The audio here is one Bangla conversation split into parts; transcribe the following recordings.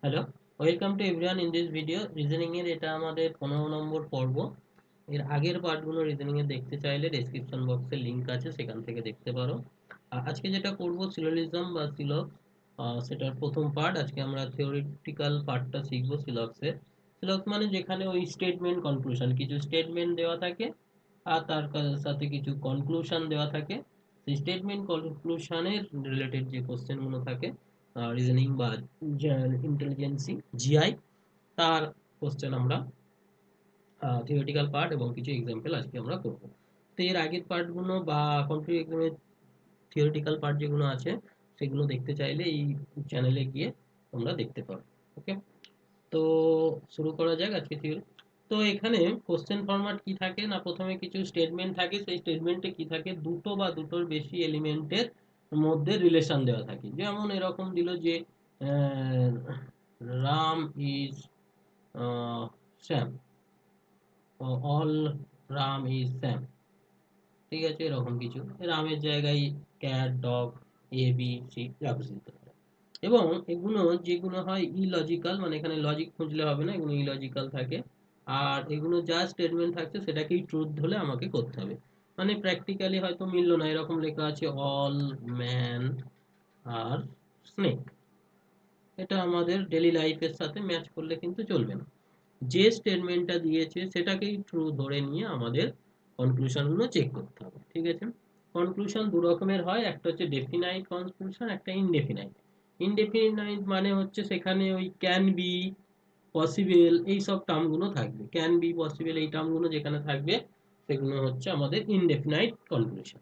Hello, welcome to everyone in this video. Reasoning এর এটা আমাদের 15 নম্বর পর্ব। এর আগের পার্টগুলো রিজনিং এর দেখতে চাইলে ডেসক্রিপশন বক্সে লিংক আছে, সেখান থেকে দেখতে পারো। আজকে যেটা করব সিলোজিজম বা সিলক্স, সেটার প্রথম পার্ট। আজকে আমরা থিওরিটিক্যাল পার্টটা শিখব সিলক্সের। সিলক্স মানে যেখানে ওই স্টেটমেন্ট কনক্লুশন, কিছু স্টেটমেন্ট দেওয়া থাকে আর তার সাথে কিছু কনক্লুশন দেওয়া থাকে। সেই স্টেটমেন্ট কনক্লুশনের রিলেটেড যে কোশ্চেনগুলো থাকে, রিজনিং বা ইন্টেলিজেন্সি, জিআই, তার কোশ্চেন আমরা থিওরিটিক্যাল পার্ট এবং কিছু এক্সাম্পল আজকে আমরা করব। তো এর আগের পার্টগুলো বা কম্পিটিটিভ এক্সামের থিওরিটিক্যাল পার্ট যেগুলো আছে সেগুলো দেখতে চাইলে এই চ্যানেলে গিয়ে তোমরা দেখতে পারো। ওকে, তো শুরু করা যাক আজকে থিওরি। তো এখানে কোশ্চেন ফরম্যাট কি থাকে না, প্রথমে কিছু স্টেটমেন্ট থাকে। সেই স্টেটমেন্টে কি থাকে, দুটো বা দুটোর বেশি এলিমেন্টের মধ্যে রিলেশন দেওয়া থাকে। যেমন এরকম দিল যে Ram is Shyam, all Ram is Shyam. ঠিক আছে, এরকম কিছু রামের জায়গায় cat, dog, A B C যা খুশি দিতে পারে। এবং এগুলো যেগুলো হয় ইলজিক্যাল, মানে এখানে লজিক খুঁজলে হবে না, এগুলো ইলজিক্যাল থাকে। আর এগুলো যা স্টেটমেন্ট থাকছে সেটাকেই ট্রুথ ধরে আমাকে করতে হবে। মানে প্র্যাকটিক্যালি হয়তো মিললো না, এরকম লেখা আছে অল ম্যান আর স্নেক। এটা আমাদের ডেলি লাইফের সাথে ম্যাচ করলে কিন্তু চলবে না। যে স্টেটমেন্টটা দিয়েছে সেটাকেই ট্রু ধরে নিয়ে আমাদের কনক্লুশনগুলো চেক করতে হবে। ঠিক আছে, কনক্লুশন দু রকমের হয়, একটা হচ্ছে ডেফিনাইট কনক্লুশন, একটা ইনডেফিনাইট। ইনডেফিনাইট মানে হচ্ছে সেখানে ওই ক্যান বি, পসিবল, এই সব টার্মগুলো থাকবে। ক্যান বি, পসিবল এই টার্মগুলো যেখানে থাকবে সেগুলো হচ্ছে আমাদের ইনডেফিনাইট কনক্লুশন।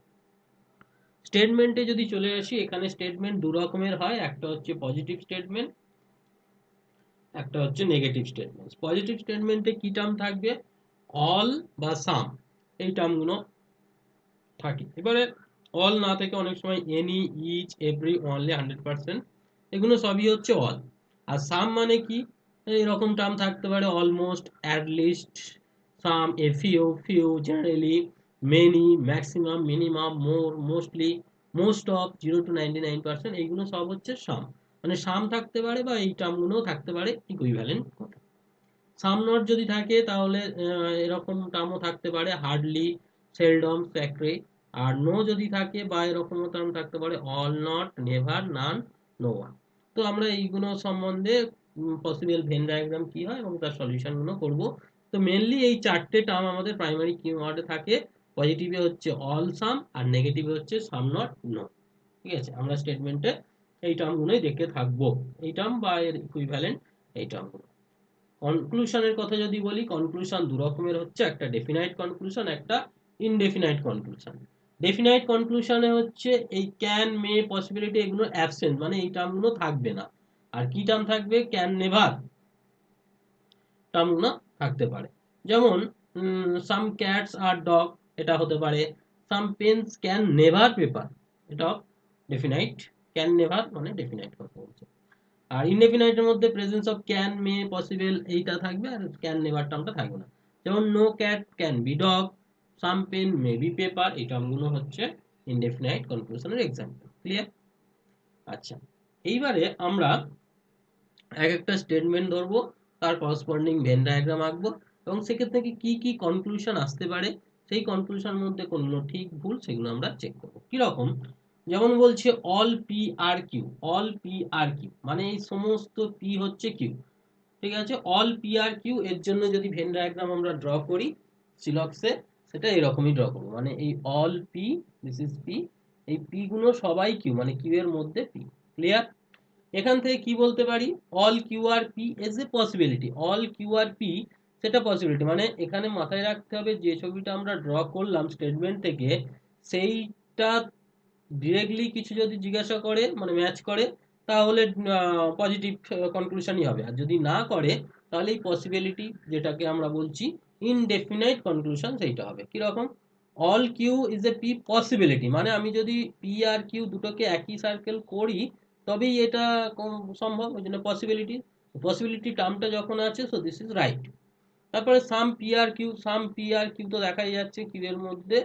স্টেটমেন্টে যদি চলে আসি, এখানে স্টেটমেন্ট দু রকমের হয়, একটা হচ্ছে পজিটিভ স্টেটমেন্ট, একটা হচ্ছে নেগেটিভ স্টেটমেন্ট। পজিটিভ স্টেটমেন্টে কি টার্ম থাকবে, অল বা সাম, এই টার্মগুলো থাকে। এবারে অল না থেকে অনেক সময় এনি, ইচ, এভরি, অনলি, 100%, এগুলো সবই হচ্ছে অল। আর সাম মানে কি, এরকম টার্ম থাকতে পারে almost, at least, some, a few, few, generally, many, maximum, minimum, more, mostly, most of, 0 to 99%, এইগুলো সব হচ্ছে সাম। মানে সাম থাকতে পারে বা এই টার্মগুলোও থাকতে পারে ইকুইভ্যালেন্ট কথা। সাম নট যদি থাকে তাহলে এরকম টার্মও থাকতে পারে, হার্ডলি, সেলডম, স্যাক্রে। আর নো যদি থাকে বা এরকমও টার্ম থাকতে পারে, all, not, never, none, no one. তো আমরা এইগুলো সম্বন্ধে পসিবল ভেন ডায়াগ্রাম কি হয় এবং তার সলিউশন গুলো করব। তো মেনলি এই চারটে টার্ম আমাদের প্রাইমারি কিওয়ার্ডে থাকে। পজিটিভে হচ্ছে অল সাম, আর নেগেটিভে হচ্ছে সাম নট নো। ঠিক আছে, আমরা স্টেটমেন্টে এই টার্মগুলোই দেখে থাকবো, এই টার্ম বা এর ইকুইভ্যালেন্ট এই টার্মগুলো। কনক্লুশনের কথা যদি বলি, কনক্লুশন দু রকমের হচ্ছে, একটা ডেফিনাইট কনক্লুশন, একটা ইনডেফিনাইট কনক্লুশন। ডেফিনাইট কনক্লুশনে হচ্ছে এই ক্যান, মে, পসিবিলিটি এগুলো অ্যাবসেন্ট, মানে এই টার্মগুলো থাকবে না। আর কি টার্ম থাকবে, ক্যান, নেভার টার্মগুলো থাকতে পারে। যেমন সাম ক্যাটস আর ডগ, এটা হতে পারে। Some pens can never paper, এটাও ডেফিনাইট। ক্যান নেভার মানে ডেফিনাইট কথা বলছে। আর ইনডেফিনাইটের মধ্যে presence of can, may, possible এইটা থাকবে, আর ক্যান নেভার টার্মটা থাকবে না। যেমন no cat can be dog, some pen may be paper, এই টার্মগুলো হচ্ছে ইনডেফিনাইট কনক্লুশনের এক্সাম্পল। ক্লিয়ার? আচ্ছা, এইবারে আমরা এক একটা স্টেটমেন্ট ধরবো, তার করসপন্ডিং ভেন ডায়াগ্রাম আঁকবো, এবং সেক্ষেত্রে কি কি কনক্লুশন আসতে পারে, সেই কনক্লুশন মধ্যে কোনগুলো ঠিক ভুল সেগুলো আমরা চেক করবো। কিরকম, যেমন বলছে অল পি আর কিউ, অল পি আর কিউ মানে এই সমস্ত পি হচ্ছে কিউ। ঠিক আছে, অল পি আর কিউ এর জন্য যদি ভেন ডায়াগ্রাম আমরা ড্র করি সিলক্সে, সেটা এরকমই ড্র করবো। মানে এই all P, this is P, এই পি গুলো সবাই কিউ, মানে কিউ এর মধ্যে পি। ক্লিয়ার? এখান থেকে কি বলতে পারি, all Q are P is a possibility. All Q are P সেটা পসিবিলিটি, মানে এখানে মাথায় রাখতে হবে যে ছবিটা আমরা ড্র করলাম স্টেটমেন্ট থেকে, সেইটা ডিরেক্টলি কিছু যদি জিজ্ঞাসা করে, মানে ম্যাচ করে, তাহলে পজিটিভ কনক্লুশনই হবে। আর যদি না করে তাহলে এই পসিবিলিটি, যেটাকে আমরা বলছি ইনডেফিনাইট কনক্লুশন, সেইটা হবে। কিরকম, all Q is a P possibility, মানে আমি যদি পি আর কিউ দুটোকে একই সার্কেল করি তবেই এটা সম্ভব, ওই জন্য পসিবিলিটি। পসিবিলিটি টার্মটা যখন আছে, সো দিস ইজ রাইট। তারপরে সাম পি আর কিউ, সাম পি আর কিউ তো দেখাই যাচ্ছে কিউ এর মধ্যে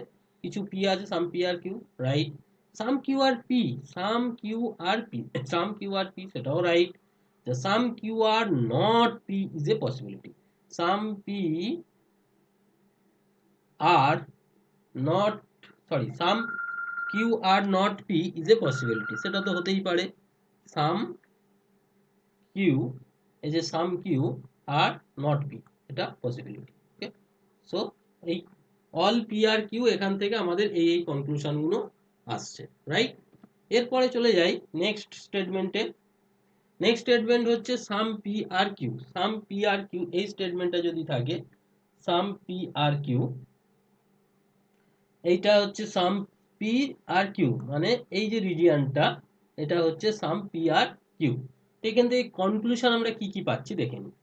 কিছু পি আছে, সাম P R Q, right. Some Q are P, some Q are P, some Q are P সেটাও right. the sum QR not P is a possibility. Sum P are not, sorry, sum Q are not P is a possibility. সেটা তো হতেই পারে। sum Q, এই যে sum Q are not P, এটা পসিবিলিটি। ওকে, সো এই অল P আর Q এখান থেকে আমাদের এই কনক্লুশন গুলো আসছে, রাইট। এরপরে চলে যাই নেক্সট স্টেটমেন্টে। নেক্সট স্টেটমেন্ট হচ্ছে সাম পি আর কিউ। সাম পি আর কিউ, এই স্টেটমেন্টটা যদি থাকে সাম পি আর কিউ, এইটা হচ্ছে সাম পি আর কিউ, মানে এই যে রিজিয়নটা, এটা হচ্ছে সাম পি আর কিউ। এখান থেকে কনক্লুশন আমরা কি কি পাচ্ছি দেখে নিই।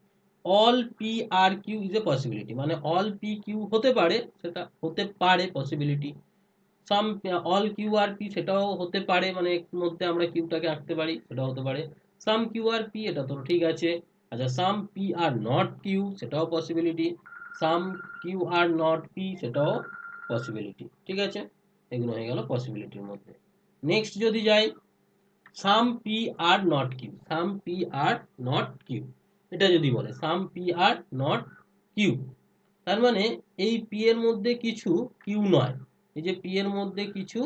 All P R Q is a possibility, মানে অল পি কিউ হতে পারে, সেটা হতে পারে possibility. Some all Q are P, সেটাও হতে পারে, মানে এর মধ্যে আমরা কিউটাকে আঁকতে পারি, সেটাও হতে পারে। সাম কিউ আর পি, এটা তো ঠিক আছে। আচ্ছা, some P are not Q, সেটাও possibility. Some Q are not P, সেটাও পসিবিলিটি, ঠিক আছে। এগুলো হয়ে গেল পসিবিলিটির মধ্যে। নেক্সট যদি যাই, some P are not Q, some P are not Q, এটা যদি বলে some P are not Q, তার মানে এই পি এর মধ্যে কিছু কিউ নয়, এই যে পি এর মধ্যে কিছু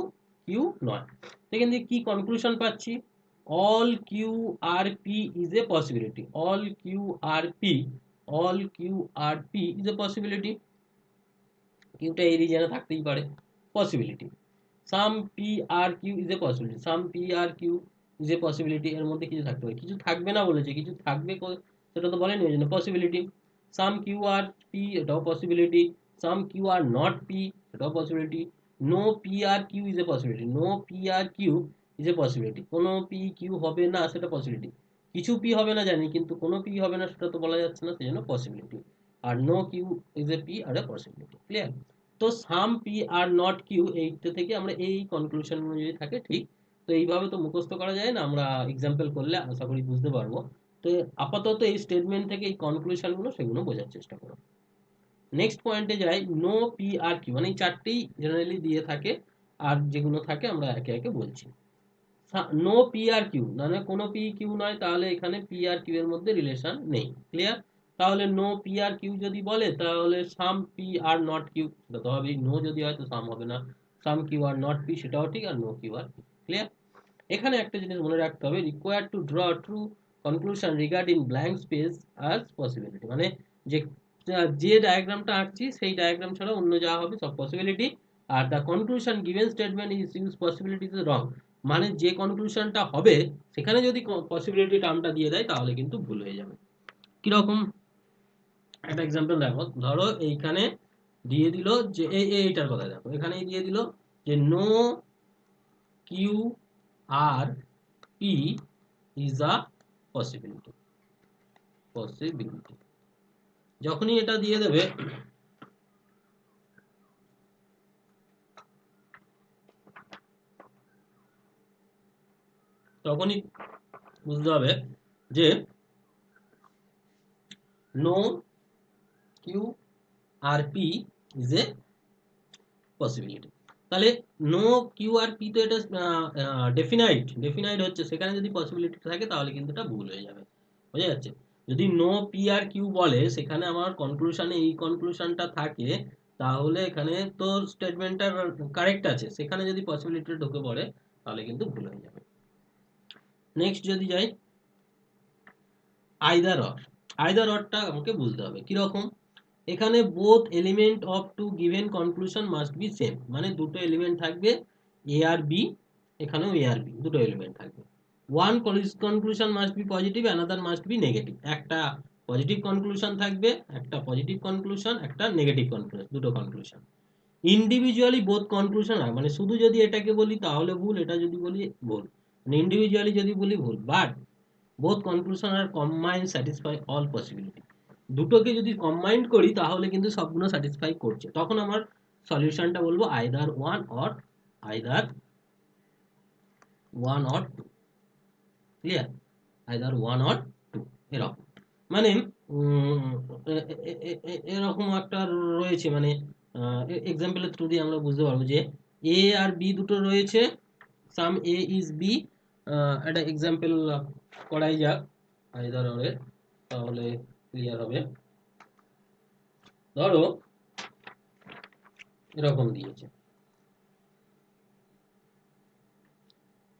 কিউ নয়। সেখান থেকে কি কনক্লুশন পাচ্ছি, all Q are P is a possibility. All Q are P, all Q are P is a possibility. কিউটা এই রিজনে থাকতেই পারে, possibility. Some P R Q is a possibility, some P R Q is a possibility, এর মধ্যে কিছু থাকতে পারে, কিছু থাকবে না বলেছে, কিছু থাকবে সেটা তো বলেনি, ওই জন্য possibility. Some Q are P, এটাও possibility. Some Q are not P, এটাও possibility. No P R Q is a possibility, no P R Q is a possibility, কোনো পি কিউ হবে না, সেটা পসিবিলিটি। কিছু পি হবে না জানি, কিন্তু কোনো পি হবে না সেটা তো বলা যাচ্ছে না, সেই জন্য পসিবিলিটি। আর no Q is a P are a possibility, clear. তো some P are not Q, এইটা থেকে আমরা এই কনক্লুশন যদি থাকে ঠিক, তো এইভাবে তো মুখস্থ করা যায় না, আমরা এক্সাম্পল করলে আশা করি বুঝতে পারবো। তো আপাতত এই স্টেটমেন্ট থেকে এই কনক্লুশন গুলো, সেগুলো বোঝার চেষ্টা করো। নেক্সট পয়েন্টে যাই, নো পি আর কিউ, মানে এই চারটেই জেনারেলি দিয়ে থাকে, আর যেগুলো থাকে আমরা একে একে বলছি। নো পি আর কিউ, মানে কোনো পি কিউ নয়, তাহলে এখানে পি আর কিউ এর মধ্যে রিলেশন নেই, ক্লিয়ার। তাহলে নো পি আর কিউ যদি বলে, তাহলে সাম পি আর নট কিউ, সেটা তো হবেই, নো যদি হয় তো সাম হবে না। সাম কিউ আর নট পি, সেটাও ঠিক, আর no Q are P, clear. এখানে একটা জিনিস মনে রাখতে হবে, required to draw true conclusion regarding blank space as possibility, মানে যে যে ডায়াগ্রামটা আঁকছি সেই ডায়াগ্রাম ছাড়া অন্য যা হবে সব possibility. Are the conclusion given statement is use possibility is wrong, মানে যে কনক্লুশনটা হবে সেখানে যদি পসিবিলিটি টার্মটা দিয়ে দেয় তাহলে কিন্তু ভুল হয়ে যাবে। কিরকম, একটা এক্সাম্পল দেখো, ধরো এইখানে দিয়ে দিল যে এইটার কথা দেখো, এখানেই দিয়ে দিল যে no Q are P is a possibility. Possibility যখনই এটা দিয়ে দেবে, তখনই বুঝতে হবে যে no Q are P is a possibility. তাহলে নো কিউ আর পি তো এটা ডেফিনাইট, ডেফিনাইট হচ্ছে, সেখানে যদি পসিবিলিটি থাকে তাহলে কিন্তু এটা ভুল হয়ে যাবে, বোঝা যাচ্ছে। যদি নো পি আর কিউ বলে, সেখানে আমার কনক্লুশনে এই কনক্লুশনটা থাকে, তাহলে এখানে তো স্টেটমেন্টটা কারেক্ট আছে, সেখানে যদি পসিবিলিটি ঢুকে পড়ে তাহলে কিন্তু ভুল হয়ে যাবে। নেক্সট যদি যাই, আইদার অর। আইদার অরটা আমাকে বুঝতে হবে কিরকম। এখানে both element of two given conclusion must be same, মানে দুটো এলিমেন্ট থাকবে এ আর বি, এখানেও এ আর বি দুটো এলিমেন্ট থাকবে। One conclusion must be positive, another must be negative, একটা পজিটিভ কনক্লুশন থাকবে, একটা পজিটিভ কনক্লুশন, একটা নেগেটিভ কনক্লুশন, দুটো কনক্লুশন। ইন্ডিভিজুয়ালি বোথ কনক্লুশন হয়, মানে শুধু যদি এটাকে বলি তাহলে ভুল, এটা যদি বলি ভুল, মানে ইন্ডিভিজুয়ালি যদি বলি ভুল, বাট বোথ কনক্লুশন আর কম্বাইন্ড স্যাটিসফাই অল পসিবিলিটি। দুটোকে যদি কম্বাইন্ড করি তাহলে কিন্তু সবগুলো স্যাটিসফাই করছে, তখন আমার সলিউশনটা বলবো either one or, either one or two, clear. Either one or two, এরকম, মানে এরকম একটা রয়েছে, মানে এক্সাম্পলের থ্রু দিয়ে আমরা বুঝতে পারবো যে এ আর বি দুটো রয়েছে, সাম এ ইজ বি। একটা এক্সাম্পল করাই যাক, আইদার অর তাহলে ক্লিয়ার হবে। ধরো এরকম দিয়েছে,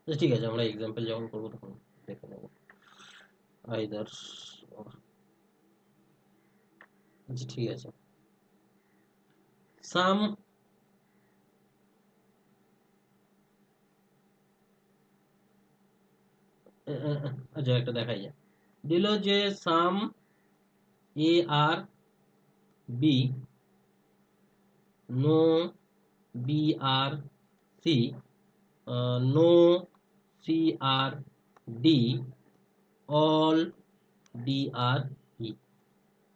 তো ঠিক আছে, আমরা এক্সাম্পল যখন করবো তখন দেখে নেবো। আইদার, আচ্ছা ঠিক আছে, সাম, আচ্ছা একটা দেখাই যায়, দিল যে সাম এ আর বি, নো বি আর সি, নো সি আর ডি, অল ডি আর ই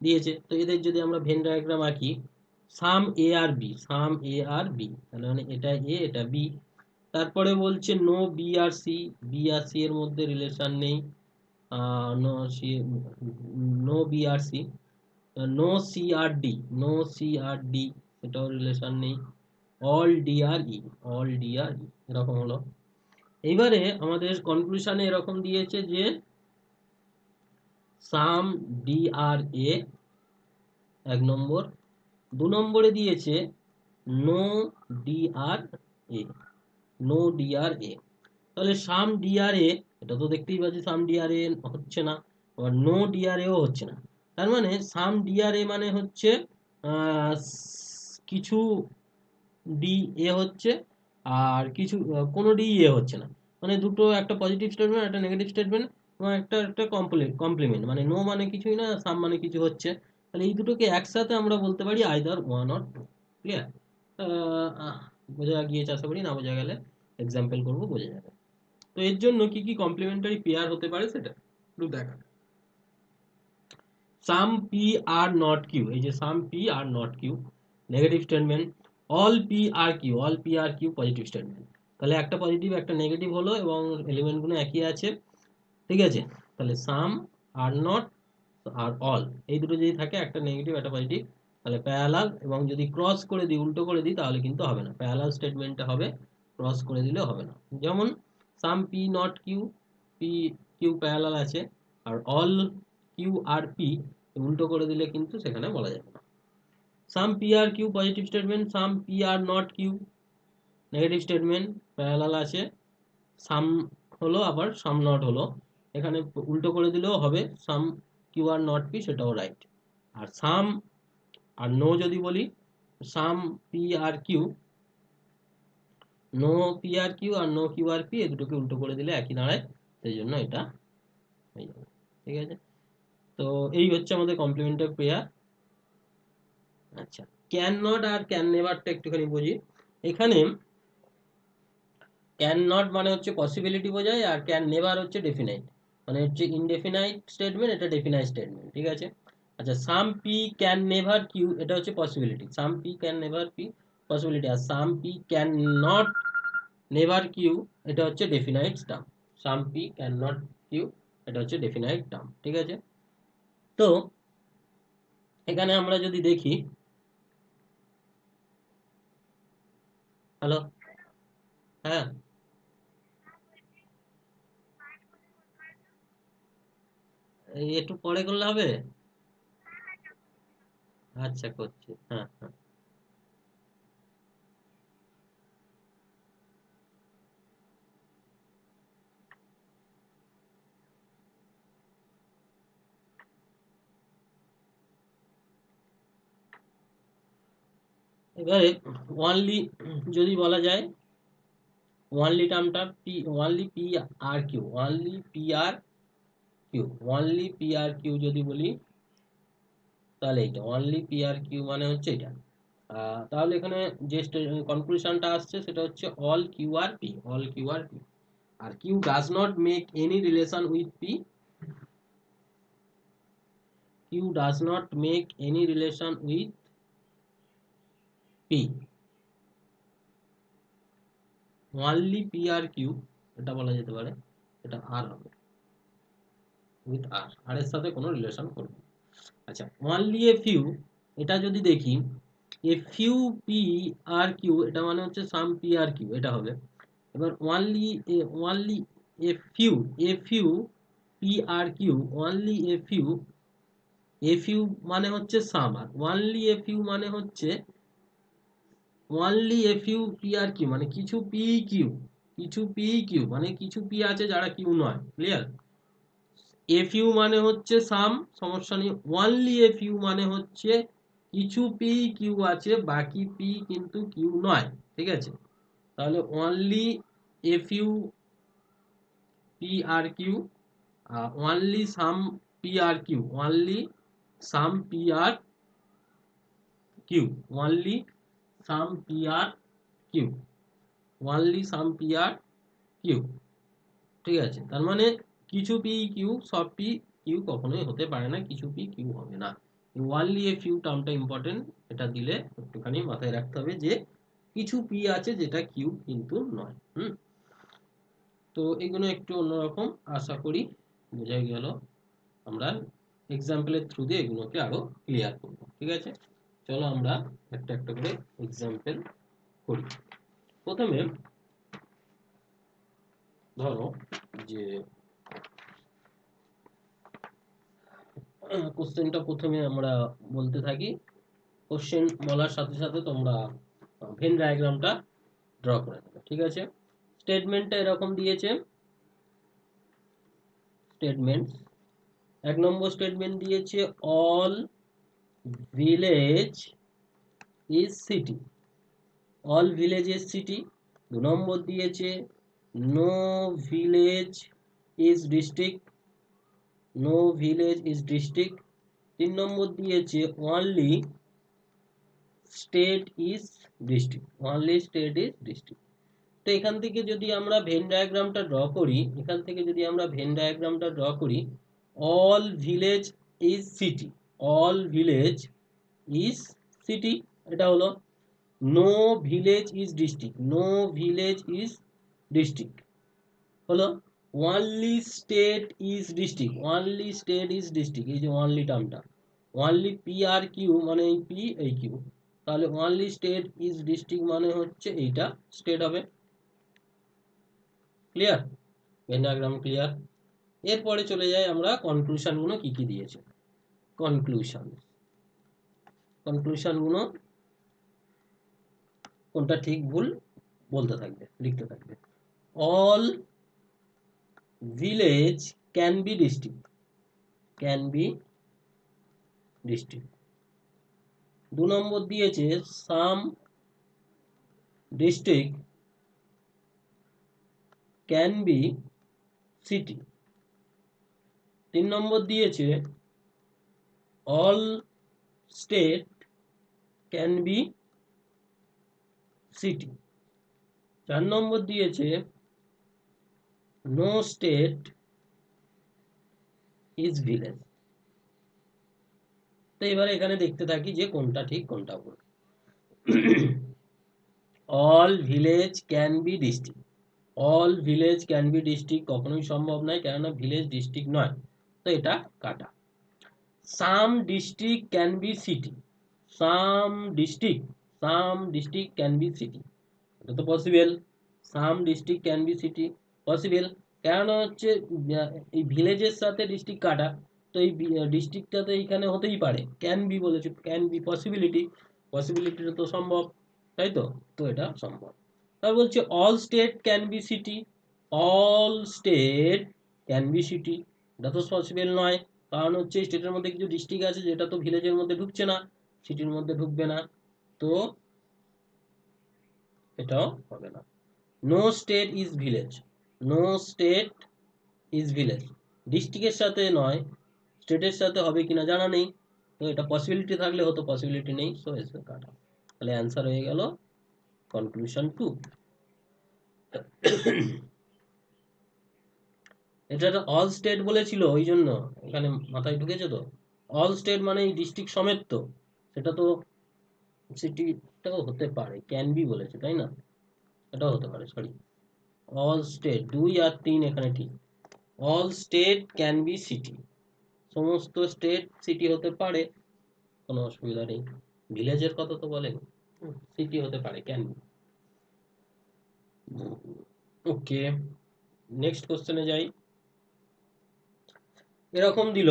দিয়েছে। তো এদের যদি আমরা ভেন ডায়াগ্রাম আঁকি, সাম এ আর বি, সাম এ আর বি, তাহলে মানে এটা এ এটা বি। তারপরে বলছে নো বি আর সি, বি আর সি এর মধ্যে রিলেশন নেই, নো সি, নো বি আর সি, নো সি আর ডি, নো সি আর ডি সেটাও রিলেশন নেই, অল ডি আর ই, অল ডি আর ই, এরকম হলো। এইবারে আমাদের কনক্লুশনে এরকম দিয়েছে যে সাম ডি আর এ, এক নম্বর। দু নম্বরে দিয়েছে নো ডি আর এ, নো ডি আর এ। তাহলে সাম ডি আর এ, এটা তো দেখতেই পাচ্ছি সাম ডি আর এ হচ্ছে না, আবার নো ডি আর এও হচ্ছে না। তার মানে সাম ডি আর এ মানে হচ্ছে কিছু ডি এ হচ্ছে, আর কিছু কোনো ডি এ হচ্ছে না। মানে দুটো, একটা পজিটিভ স্টেটমেন্ট একটা নেগেটিভ স্টেটমেন্ট, এবং একটা একটা কমপ্লিমেন্ট, মানে নো মানে কিছুই না, সাম মানে কিছু হচ্ছে। তাহলে এই দুটোকে একসাথে আমরা বলতে পারি either one or two. Clear? বোঝা গিয়েছে আশা করি, না বোঝা গেলে এক্সাম্পল করবো, বোঝা যাবে। তো এর জন্য কি কি কমপ্লিমেন্টারি পেয়ার হতে পারে সেটা একটু দেখা। Some P are not Q, এই যে some P are not Q negative statement, all P R Q, all P R Q positive statement. তাহলে একটা পজিটিভ একটা নেগেটিভ হলো এবং এলিমেন্টগুলো একই আছে, ঠিক আছে। তাহলে সাম আর নট আর অল, এই দুটো যদি থাকে, একটা নেগেটিভ একটা পজিটিভ, তাহলে প্যারালাল। এবং যদি ক্রস করে দিই, উল্টো করে দিই, তাহলে কিন্তু হবে না, প্যারালাল স্টেটমেন্টটা হবে, ক্রস করে দিলে হবে না। যেমন some P not Q, P Q parallel আছে, আর অল কিউ আর পি উল্টো করে দিলে কিন্তু সেখানে বলা যাবে না। Some P R Q positive statement, some P are not Q negative statement, parallel আছে, সাম হলো আবার সাম নট হলো, এখানে উল্টো করে দিলেও হবে, সাম কিউ আর নট পি সেটাও রাইট। আর সাম আর নো যদি বলি, সাম P R Q, no P R Q R no Q are P, এই দুটোকে উল্টো করে দিলে একই দাঁড়ায়, সেই জন্য এটা হয়ে যাবে। ঠিক আছে, তো এই হচ্ছে আমাদের কমপ্লিমেন্টারি পেয়ার। আচ্ছা, ক্যান নট আর ক্যান নেভারটা একটুখানি বুঝি। এখানে ক্যান নট মানে হচ্ছে পসিবিলিটি বোঝায়, আর ক্যান নেভার হচ্ছে ডেফিনাইট, মানে হচ্ছে ইনডেফিনাইট স্টেটমেন্ট, এটা ডেফিনাইট স্টেটমেন্ট, ঠিক আছে। আচ্ছা, some P can never Q, এটা হচ্ছে possibility, some P can never P possibility, আর some P can not never Q, এটা হচ্ছে definite term. Some P can not Q, এটা হচ্ছে ডেফিনাইট টার্ম, ঠিক আছে। তো এখানে আমরা যদি দেখি, হ্যালো, হ্যাঁ, এই একটু পরে করলে হবে। আচ্ছা করছি, হ্যাঁ হ্যাঁ। এবারে ওয়ানলি যদি বলা যায়, ওয়ানলি টার্মটা পি, ওয়ানলি পি আর কিউ, ওয়ানলি পি আর কিউ, ওয়ানলি পি আর কিউ যদি বলি, তাহলে এটা ওয়ানলি পি আর কিউ মানে হচ্ছে এটা। তাহলে এখানে যে কনক্লুশনটা আসছে সেটা হচ্ছে all Q are P, all Q are P, R Q does not make any relation with P, Q does not make any relation with P, only P R Q, এটা বলা যেতে পারে, এটা আর হবে, উইথ আর, আর এর সাথে কোনো রিলেশন করবে। আচ্ছা, ওয়ানলি এ ফিউ, এটা যদি দেখি, a few P R Q, এটা মানে হচ্ছে সাম পি আর কিউ, এটা হবে। এবার only a few, a few PRQ, only a few, a few মানে হচ্ছে সাম, আর only a few মানে হচ্ছে only a few PRQ মানে কিছু PQ, কিছু PQ মানে কিছু P আছে যারা Q নয়। ক্লিয়ার? a few মানে হচ্ছে সাম, সমস্যা নেই। only a few মানে হচ্ছে কিছু PQ আছে, বাকি P কিন্তু Q নয়। ঠিক আছে? তাহলে only a few PRQ, only some PRQ, only some PRQ, only some PRQ, only some PRQ। ঠিক আছে? তার মানে কিছু PQ, সব PQ কখনোই হতে পারে না, কিছু PQ হবে না। only a few টার্মটা ইম্পর্টেন্ট, এটা দিলে একটুখানি মাথায় রাখতে হবে যে কিছু P আছে যেটা Q কিন্তু নয়। তো এগুলো একটু অন্যরকম, আশা করি বোঝা গেল। আমরা এক্সাম্পলের থ্রু দিয়ে এগুলোকে আরো ক্লিয়ার করব। ঠিক আছে? চলো আমরা একটা একটা করে এক্সাম্পল করি। প্রথমে ধরো যে কোশ্চেনটা প্রথমে আমরা বলতে থাকি, কোশ্চেন বলার সাথে সাথে তোমরা ভেন ডায়াগ্রামটা ড্র করে নেবে। ঠিক আছে? স্টেটমেন্টটা এরকম দিয়েছে। স্টেটমেন্ট, এক নম্বর স্টেটমেন্ট দিয়েছে all village is city, all village is city. দু নম্বর দিয়েছে no village is district, no village is district. তিন নম্বর দিয়েছে only state is district, only state is district. তো এখান থেকে যদি আমরা ভেন ডায়াগ্রামটা ড্র করি, এখান থেকে যদি আমরা ভেন ডায়াগ্রামটা ড্র করি, all village is city, all village is city, এটা হলো। No village is district, no village is district হলো। Only state is district, only state is district, এই যে অনলি টার্মটা, অনলি পি আর কিউ মানে এই পি এই কিউ, তাহলে অনলি স্টেট ইজ ডিস্ট্রিক্ট মানে হচ্ছে এইটা স্টেট হবে। ক্লিয়ার? Venn diagram clear? এরপরে চলে যাই আমরা কনক্লুশন গুলো কি কি দিয়েছে। কনক্লুশন, কনক্লুশন গুলো কোনটা ঠিক ভুল বলতে থাকবে, লিখতে থাকবে। All village can be district, can B district. দু নম্বর দিয়েছে সাম ডিস্ট্রিক্ট ক্যান বি সিটি। তিন নম্বর দিয়েছে all state can be city. চার নম্বর দিয়েছে নো স্টেট ইজ ভিলেজ। তো এবারে এখানে দেখতে থাকি যে কোনটা ঠিক কোনটা ভুল। All village can be district, all village can be district কখনোই সম্ভব নয়, কেননা ভিলেজ ডিস্ট্রিক্ট নয়, তো এটা কাটা। Some district can be city, some district, some district can be city, এটা তো possible. Some district can be city possible, কেননা হচ্ছে এই ভিলেজের সাথে ডিস্ট্রিক্ট কাটা, তো এই ডিস্ট্রিক্টটা তো এইখানে হতেই পারে, ক্যান বি বলেছে, ক্যান বি পসিবিলিটি, পসিবিলিটিটা তো সম্ভব, তাই তো, তো এটা সম্ভব। তারপর বলছে all state can be city, all state can be city, এটা তো পসিবল নয়, কারণ হচ্ছে স্টেটের মধ্যে কিছু ডিস্ট্রিক্ট আছে যেটা তো ভিলেজের মধ্যে ঢুকছে না, সিটির মধ্যে ঢুকবে না, তো এটাও হবে না। No state is village, no state is village, ডিস্ট্রিক্টের সাথে নয়, স্টেটের সাথে হবে কিনা জানা নেই, তো এটা পসিবিলিটি থাকলে হতো, পসিবিলিটি নেই, সো এসে কাটা। তাহলে অ্যান্সার হয়ে গেল কনক্লুশন 2। এটা তো অল স্টেট বলেছিল, ওই জন্য এখানে মাথায় ঢুকেছে তো, অল স্টেট মানে এই ডিস্ট্রিক্ট সমেত, তো সেটা তো সিটিটাও হতে পারে, ক্যান বি বলেছে তাই না, এটাও হতে পারে, সরি। অল স্টেট 2 আর 3 এখানে ঠিক, all state can be city, সমস্ত স্টেট সিটি হতে পারে, কোনো অসুবিধা নেই, ভিলেজের কথা তো বলেন, সিটি হতে পারে, ক্যান বি। ওকে, নেক্সট কোশ্চেনে যাই। এরকম দিল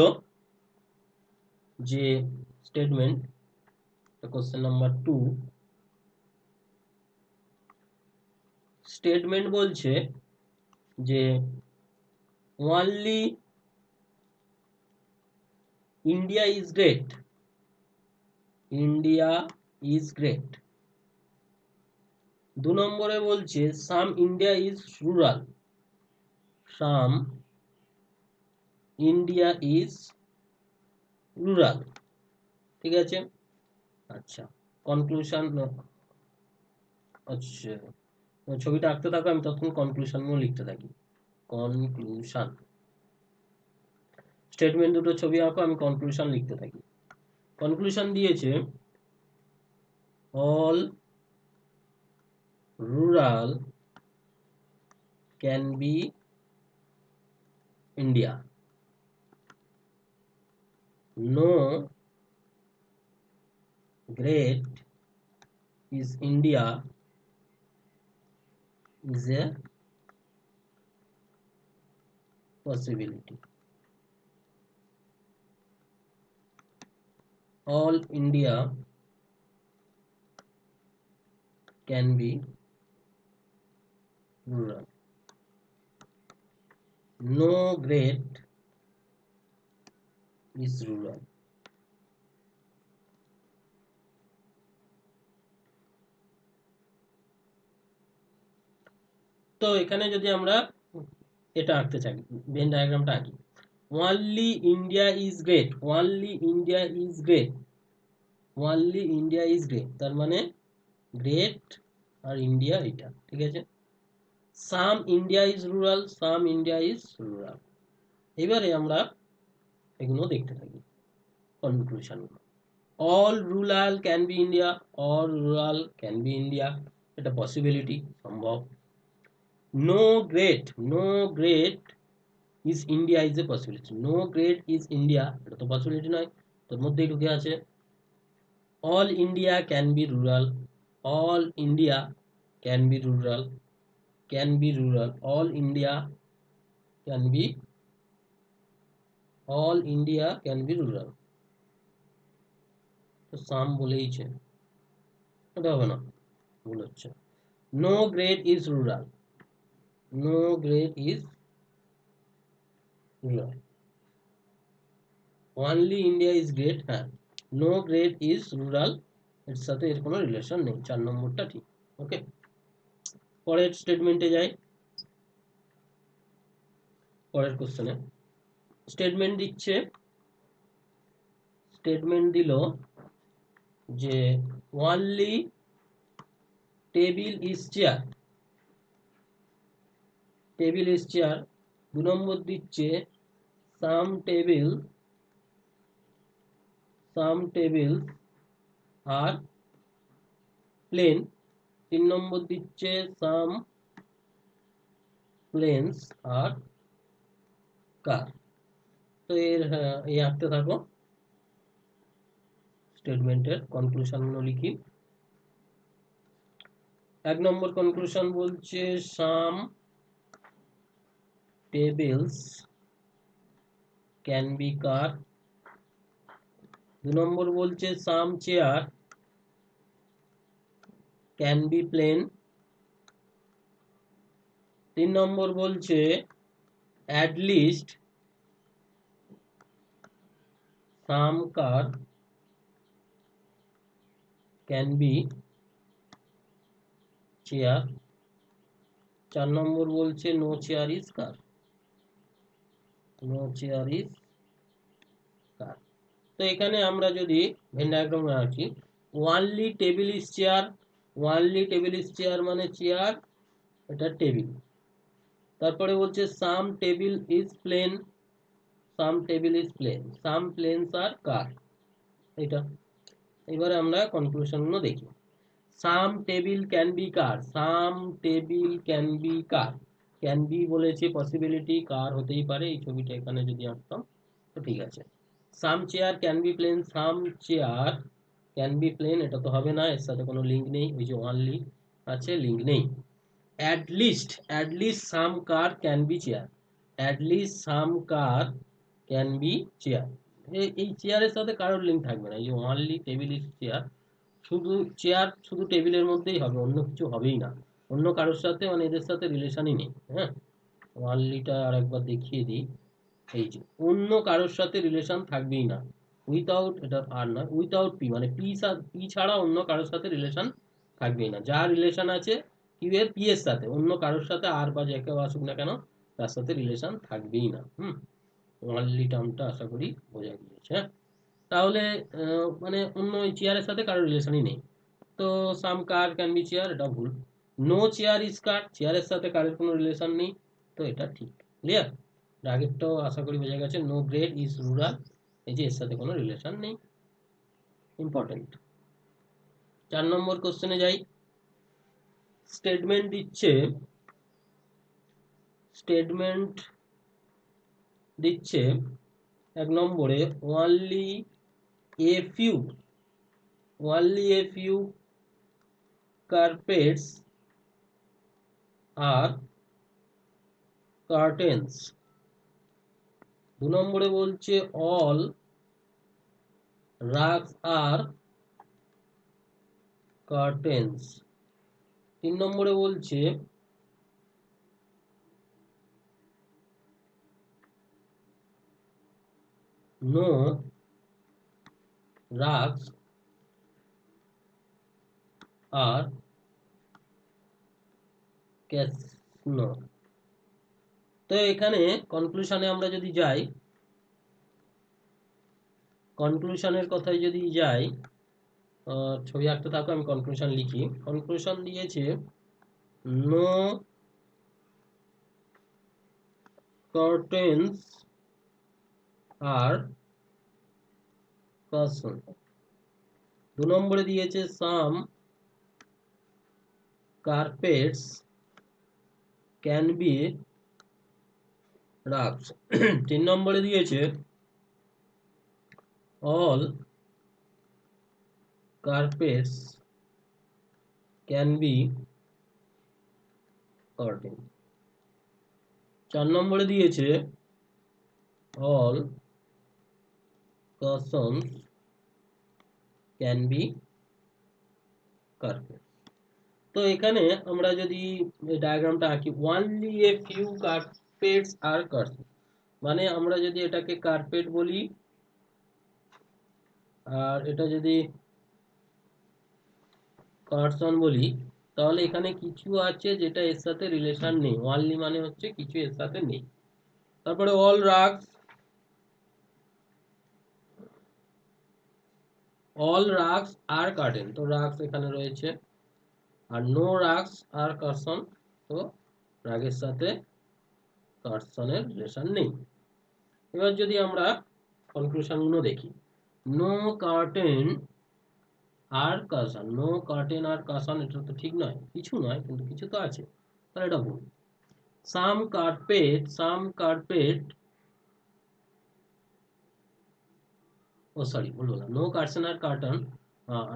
যে স্টেটমেন্ট, কোশ্চেন নাম্বার 2, স্টেটমেন্ট বলছে যে only India is great, India is great। 2 নম্বরে বলছে some India is rural, some India is rural। ঠিক আছে, আচ্ছা কনক্লুশন, আচ্ছা ছবিটা আঁকতে থাকো, আমি তখন কনক্লুশনও লিখতে থাকি। কনক্লুশন, স্টেটমেন্ট দুটো ছবি আঁকো, আমি কনক্লুশন লিখতে থাকি। কনক্লুশন দিয়েছে all rural can be India, no great is India is a possibility, all India can be rural, no great is rural। তো এখানে যদি আমরা এটা আঁকতে চাই, ভেন ডায়াগ্রামটা আঁকি, only India is great, only India is great, only India is great, তার মানে গ্রেট আর ইন্ডিয়া এটা, ঠিক আছে। Some India is rural, some India is rural. এবারে আমরা এগুলো দেখতে থাকি conclusion. All rural can be India, all rural can be India, এটা পসিবিলিটি, সম্ভব। No great, no great is India is a possibility, no great is India, এটা তো পসিবিলিটি নয়, তোর মধ্যেই ঢুকে আছে। All India can be rural, all India can be rural, can be rural, all India can be, all India can be rural, তো সাম বলেইছে, এটা হবে না, ভুল হচ্ছে। No great is rural, no great is rural, only India is great, হ্যাঁ, নো গ্রেট ইজ রুরাল এর সাথে এর কোনো রিলেশন নেই, 4 নম্বরটা ঠিক। ওকে, পরের স্টেটমেন্টে যাই। পরের কোশ্চেনে স্টেটমেন্ট দিচ্ছে, স্টেটমেন্ট দিল যে only table is chair, table is chair. 2 নম্বর দিচ্ছে সাম টেবিল, সাম টেবিল আর প্লেন। 3 নম্বর দিচ্ছে সাম প্লেনস আর কার। তো এই আঁকতে থাকো, স্টেটমেন্টের কনক্লুশনগুলো লিখি। 1 নম্বর কনক্লুশন বলছে সাম টেবিলস ক্যান বি কার। 2 নম্বর বলছে সাম চেয়ার ক্যান বি প্লেন। 3 নম্বর বলছে at least some car can be chair। 4 নম্বর বলছে no chair is car, no chair is car। তো এখানে আমরা যদি ভেন ডায়াগ্রাম রাখি, only table is chair, only table is chair মানে চেয়ার, এটা টেবিল। তারপরে বলছে some table is plane, some table is plane, some planes are car, এটা। এবারে আমরা কনক্লুশনগুলো দেখি। Some table can be car, some table can be car, can be বলেছে পসিবিলিটি, কার হতেই পারে, এই ছবিটা এখানে যদি আঁকতাম তো ঠিক আছে। Some chair can be plane, some chair can be plane, এটা তো হবে না, এর সাথে কোনো লিঙ্ক নেই, ওই যে অনলি আছে, লিঙ্ক নেই। At least some car can B chair, at least some car can B chair. এই চেয়ারের সাথে কারোর লিঙ্ক থাকবে না, এই যে অনলি টেবিল ইজ চেয়ার, শুধু চেয়ার শুধু টেবিলের মধ্যেই হবে, অন্য কিছু হবেই না, অন্য কারোর সাথে মানে এদের সাথে রিলেশনই নেই। হ্যাঁ, অনলিটা আর একবার দেখিয়ে দিই, এই যে অন্য কারোর সাথে রিলেশন থাকবেই না, উইথাউট, এটা আর না, উইথাউট পি মানে পি ছাড়া অন্য কারোর সাথে রিলেশন থাকবেই না, যা রিলেশন আছে কিউ এর পি এর সাথে, অন্য কারোর সাথে আর বা যে কেউ আসুক না কেন তার সাথে রিলেশন থাকবেই না। অনলি টার্মটা আশা করি বোঝা গিয়েছে। হ্যাঁ, তাহলে মানে অন্য চেয়ারের সাথে কারোর রিলেশনই নেই, তো সাম কার ক্যান বি চেয়ার, এটা ভুল। নো চেয়ার ইজ কার, চেয়ারের সাথে কারের কোনো রিলেশন নেই, তো এটা ঠিক। ক্লিয়ার? আগেরটাও আশা করি বোঝা গেছে। নো গ্রেড ইজ রুরাল, এই যে এর সাথে কোনো রিলেশন নেই, ইম্পর্টেন্ট। 4 নম্বর কোশ্চেনে যাই। স্টেটমেন্ট দিচ্ছে, স্টেটমেন্ট দিচ্ছে 1 নম্বরে, only a few, only a few carpets are curtains। 2 নম্বরে বলছে all rugs are curtains। 3 নম্বরে বলছে no rugs are casino। তো এখানে কনক্লুশনে আমরা যদি যাই, কনক্লুশনের কথায় যদি যাই, ছবি আঁকতে থাকো, আমি কনক্লুশন লিখি। কনক্লুশন দিয়েছে নো কার্টেন্স আর কার্টেন। 2 নম্বরে দিয়েছে some carpets can be rugs. 3 নম্বরে দিয়েছে all carpets can be curtain. 4 নম্বরে দিয়েছে all curtains can be carpet. তো এখানে আমরা যদি ডায়াগ্রামটা আঁকি, only a few carpets are curtain, মানে আমরা যদি এটাকে কার্পেট বলি আর এটা যদি কার্টন বলি, তাহলে এখানে কিছু আছে যেটা এর সাথে রিলেশন নেই, ওনলি মানে হচ্ছে কিছু এর সাথে নেই। তারপরে অল রাগস, অল রাগস আর কার্টেন, তো রাগস এখানে রয়েছে, আর নো রাগস আর কার্টন, তো রাগের সাথে কার্টনের রিলেশন নেই। এবার যদি আমরা কনক্লুশনগুলো দেখি, নো কার্টেন আর কার্টন, নো কার্টেন আর কার্টন, এটা তো ঠিক নয়, কিছু নয় কিন্তু কিছু তো আছে, তাহলে এটা ভুল। সাম কার্পেট, সাম কার্পেট, ও সরি ভুল বললাম, নো কার্টন আর কার্টন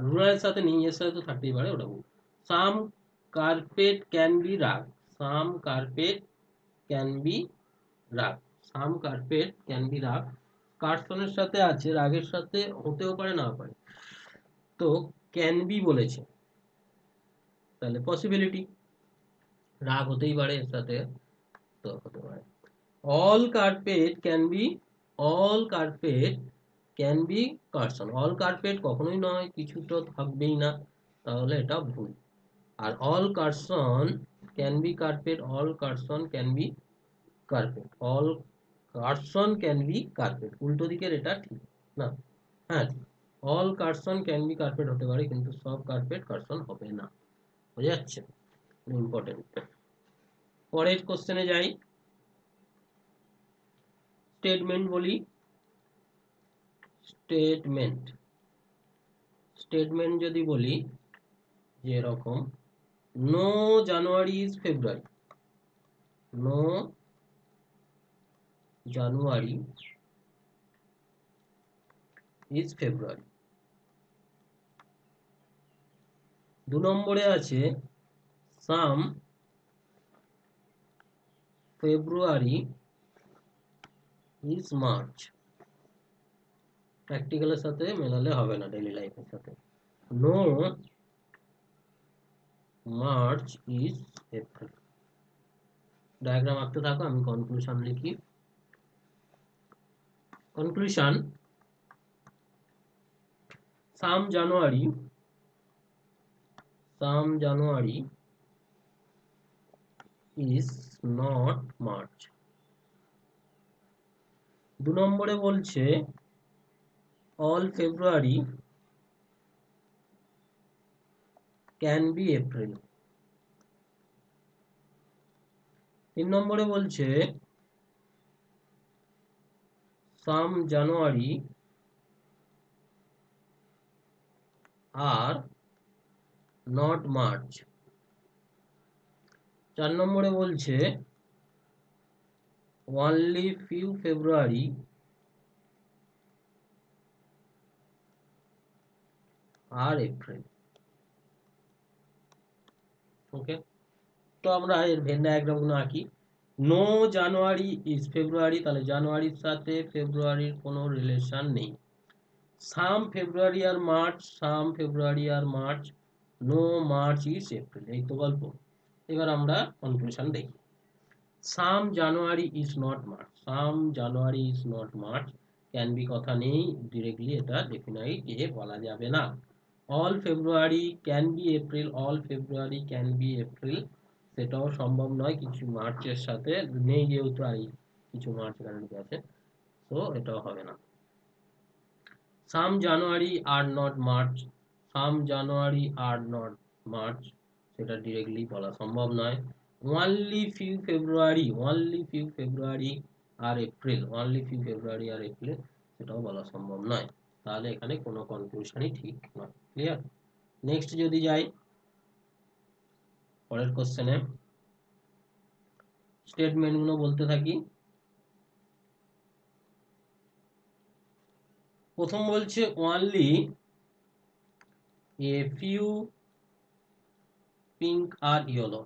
রুরালের সাথে নেই, এর সাথে তো থাকতেই পারে, ওটা ভুল। সাম কার্পেট ক্যান বি রাগ, সাম কার্পেট ক্যান বি রাগ, সাম কার্পেট ক্যান বি রাগ, কার্টনের সাথে আছে, রাগের সাথে হতেও পারে না পারে, তো ক্যান বি বলেছে, তাহলে পসিবিলিটি, রাগ হতেই পারে এর সাথে, তো হতে পারে। All carpet can be, all carpet can be curtains, all carpet কখনোই নয়, কিছু তো থাকবেই না, তাহলে এটা ভুল। আর all curtains can be carpet, all curtains can be carpet, all curtains can be carpet, উল্টো দিকের এটা ঠিক না। হ্যাঁ, all curtains can be carpet হতে পারে, কিন্তু সব কার্পেট কার্সন হবে না, বোঝা যাচ্ছে, ইম্পর্টেন্ট। পরের কোশ্চেনে যাই। স্টেটমেন্ট বলি, স্টেটমেন্ট, স্টেটমেন্ট যদি বলি যে এরকম, no January is February, no January is February. 2 নম্বরে আছে সাম ফেব্রুয়ারি ইজ মার্চ। প্র্যাকটিক্যালের সাথে মেলালে হবে না, ডেইলি লাইফের সাথে। No March is April. Diagram আঁকতে থাকো, আমি কনক্লুশন লিখি। Conclusion, some January is not March. 2 নম্বরে বলছে all February can be April. 3 নম্বরে বলছে সাম জানুয়ারি আর নট মার্চ। 4 নম্বরে বলছে only few February আর এপ্রিল। ওকে, তো আমরা এর ভেন ডায়াগ্রাম গুলো আঁকি। নো জানুয়ারি ইজ ফেব্রুয়ারি, তাহলে জানুয়ারির সাথে ফেব্রুয়ারির কোনো রিলেশন নেই। Some February are March, no March is April. এই তো গল্প। এবার আমরা কনক্লুশন দেখি। Some January is not March, can be কথা নেই, ডিরেক্টলি এটা ডেফিনাইট এ বলা যাবে না। All February can be April, সেটাও সম্ভব নয়, কিছু মার্চের সাথে নেই যেহেতু, আর কিছু মার্চ গ্যারান্টি আছে, তো এটাও হবে না। সাম জানুয়ারি আর নট মার্চ, সেটা ডিরেক্টলি বলা সম্ভব নয়। only few February আর এপ্রিল, সেটাও বলা সম্ভব নয়। তাহলে এখানে কোনো কনক্লুশনই ঠিক নয়। ক্লিয়ার? নেক্সট যদি যাই পরের কোশ্চেনে, স্টেটমেন্ট গুলো বলতে থাকি। প্রথম বলছে only a few pink R yellow।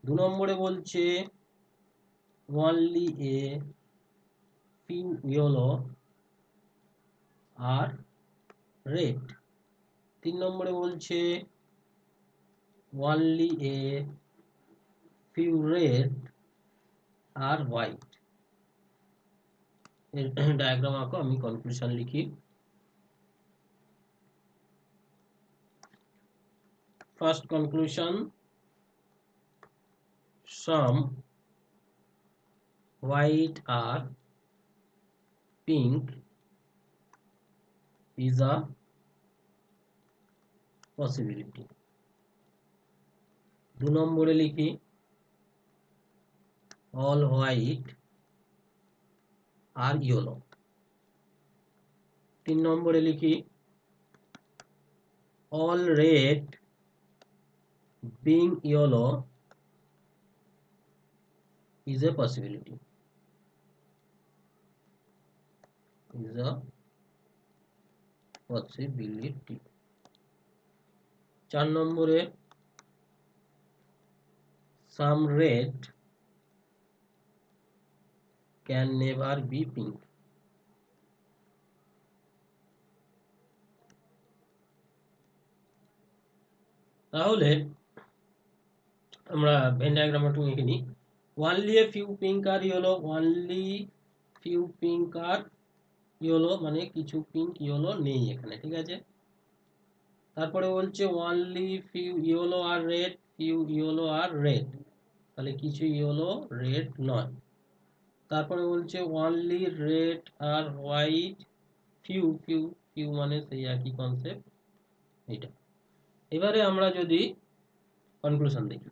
2 নম্বরে বলছে only a few yellow R red। 3 নম্বরে বলছে only a few red are white। এর ডায়াগ্রাম আঁকো, আমি কনক্লুশন লিখি। First conclusion, some white are pink is a possibility। 2 নম্বরে লিখি all white আর yellow। 3 নম্বরে লিখি all red being yellow is a possibility। 4 নম্বরে some red can never be pink। তাহলে আমরা ভেন ডায়াগ্রামটা এঁকে নিই। only a few pink R yellow মানে কিছু পিঙ্ক ইয়েলো নেই এখানে, ঠিক আছে। তারপরে বলছে only few yellow আর red, তাহলে কিছু ইয়েলো রেড নয়। তারপরে বলছে only red আর হোয়াইট, ফিউ মানে সেই একই কনসেপ্ট, এটা। এবারে আমরা যদি কনক্লুশন দেখি,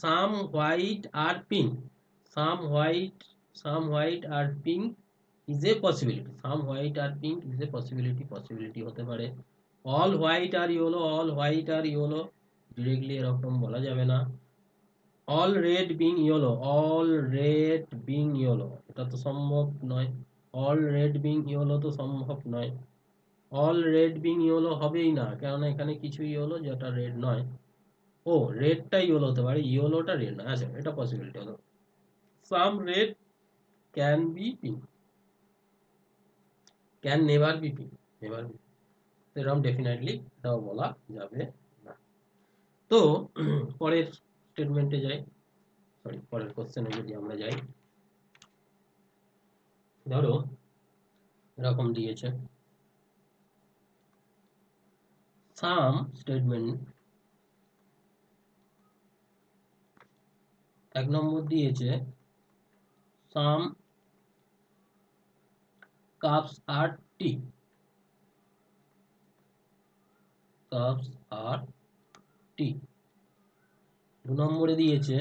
some white are pink is a possibility হতে পারে। All white are yellow directly এরকম বলা যাবে না। অল রেড বিং ইয়েলো এটা তো সম্ভব নয়। অল রেড বিং ইয়েলো তো সম্ভব নয়। অল রেড বিং ইয়েলো হবেই না, কেননা এখানে কিছু ইয়েলো যেটা রেড নয়। ও রেডটা ইয়েলো হতে পারে, ইয়েলোটা রেড না, আচ্ছা এটা পসিবিলিটি হলো। Some red can be pink, can never be pink, never be, এরকম ডেফিনেটলি এটাও বলা যাবে না। তো পরের স্টেটমেন্টে যাই, সরি পরের কোশ্চেনে যদি আমরা যাই, ধরো এরকম দিয়েছে সাম স্টেটমেন্ট, এক নম্বর দিয়েছে সাম কাপস আর টি, কাপস আর টি। দু নম্বরে দিয়েছে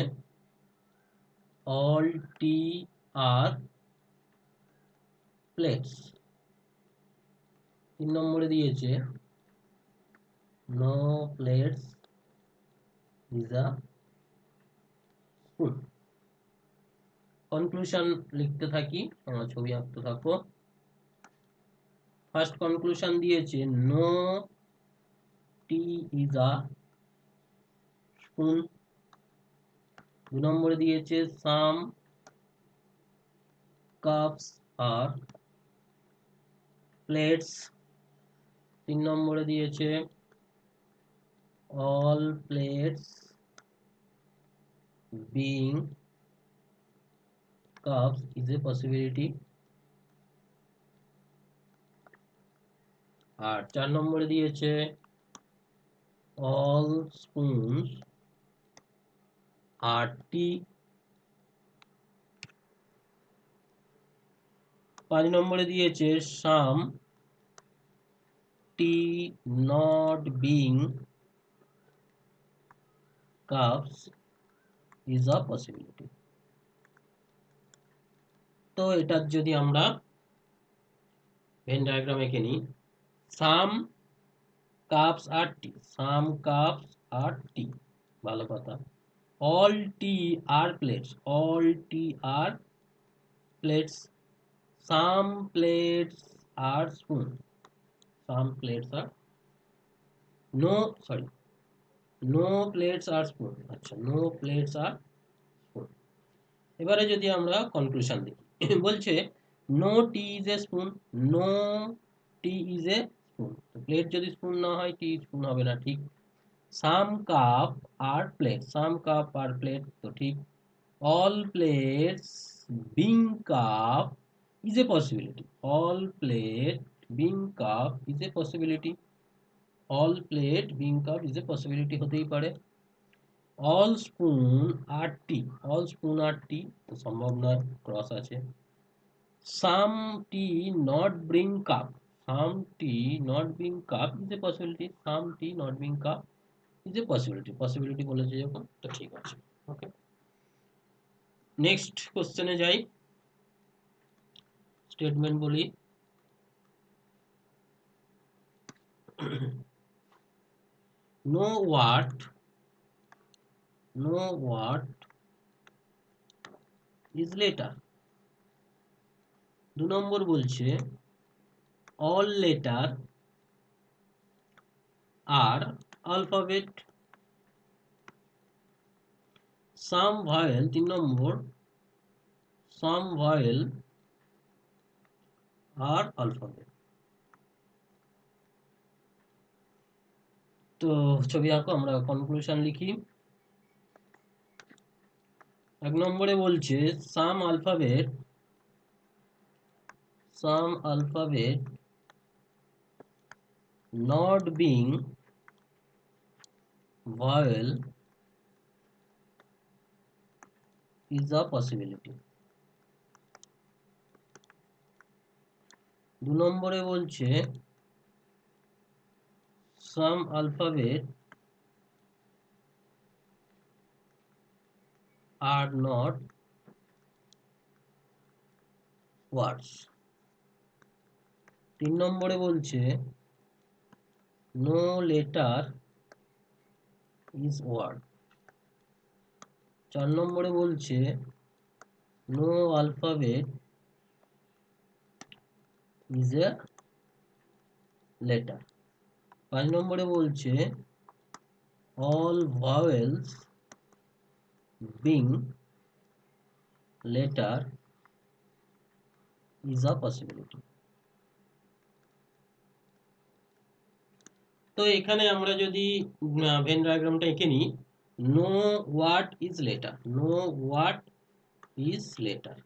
অল টি আর প্লেটস। তিন নম্বরে দিয়েছে no plates is a spoon. Conclusion লিখতে থাকি, তোমরা ছবি আঁকতে থাকো। ফার্স্ট কনক্লুশন দিয়েছে no tea is a spoon. দু নম্বরে দিয়েছে সাম কাপস আর প্লেটস। তিন নম্বরে দিয়েছে all plates being cups is a possibility. আর চার নম্বরে দিয়েছে অল স্পুনস আর টি। পাঁচ নম্বরে দিয়েছে some tea not being cups is a possibility. তো এটার যদি আমরা ভেন ডায়াগ্রাম এঁকে নিই, সাম কাপস আর টি, সাম কাপস আর টি, ভালো কথা। All tea are plates, all tea are plates, some plates are spoon, some plates are no, sorry no plates are spoon, আচ্ছা নো প্লেটস আর স্পুন। এবারে যদি আমরা কনক্লুশন দেখি, বলছে no tea is a spoon, no tea is a spoon, plate যদি স্পুন না হয় টি স্পুন হবে না, ঠিক। Some cup are plate, some cup are plate তো ঠিক। All plates being cup is a possibility, all plate being cup is a possibility, all plate being cup is a possibility হতেই পারে। অল স্পুন আর টি, অল স্পুন আর টি তো সম্ভব নয়, ক্রস আছে। সাম tea not bring cup, some tea not bring cup is a possibility, some tea not bring cup is a possibility, possibility বলেছে যখন তো ঠিক আছে। ওকে, নেক্সট কোশ্চেনে যাই, স্টেটমেন্ট বলি know what, know what is letter. দু নম্বর বলছে অল লেটার আর অ্যালফাবেট। সাম ভয়েল, তিন নম্বর সাম ভয়েল আর অ্যালফাবেট। তো ছবি আঁকো, আমরা কনক্লুশন লিখি। এক নম্বরে বলছে some alphabet, some alphabet not being vowel is a possibility। দু নম্বরে বলছে some alphabet are not words। তিন নম্বরে বলছে no letter is word। চার নম্বরে বলছে no alphabet is a letter। পাঁচ নম্বরে বলছে all vowels being letter is a possibility. তো এখানে আমরা যদি ভেন ডায়াগ্রামটা এঁকে নিই, know what is letter, know what is letter,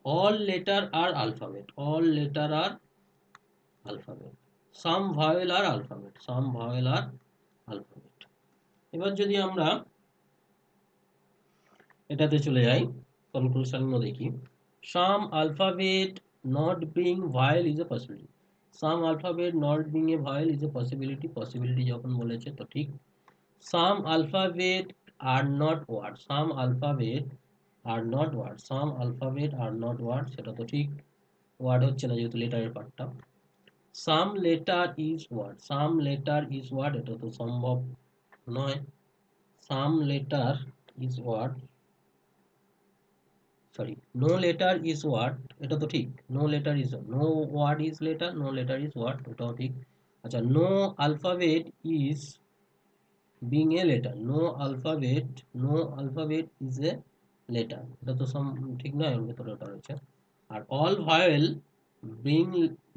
all letter are alphabet, all letter are alphabet, some vowel are alphabet, some vowel are alphabet. এবার যদি আমরা এটাতে চলে যাই, কনক্লুশনও দেখি, some alphabet not being vowel is a possibility, some alphabet not being a vowel is a possibility, possibility যখন বলেছে তো ঠিক, some alphabet are not words, some alphabet are not words, some alphabet are not words, সেটা তো ঠিক, ওয়ার্ড হচ্ছে না যেহেতু লেটারের পার্টটা, some letter is word, some letter is word, এটা তো সম্ভব নয়, some letter is word, sorry no letter is word, এটা তো ঠিক, no letter is, no word is letter, no letter is word, এটাও ঠিক। আচ্ছা, no alphabet is being a letter, no alphabet, no alphabet is a letter, এটা তো ঠিক নয়, এর ভেতরে ওটা রয়েছে। আর all vowel being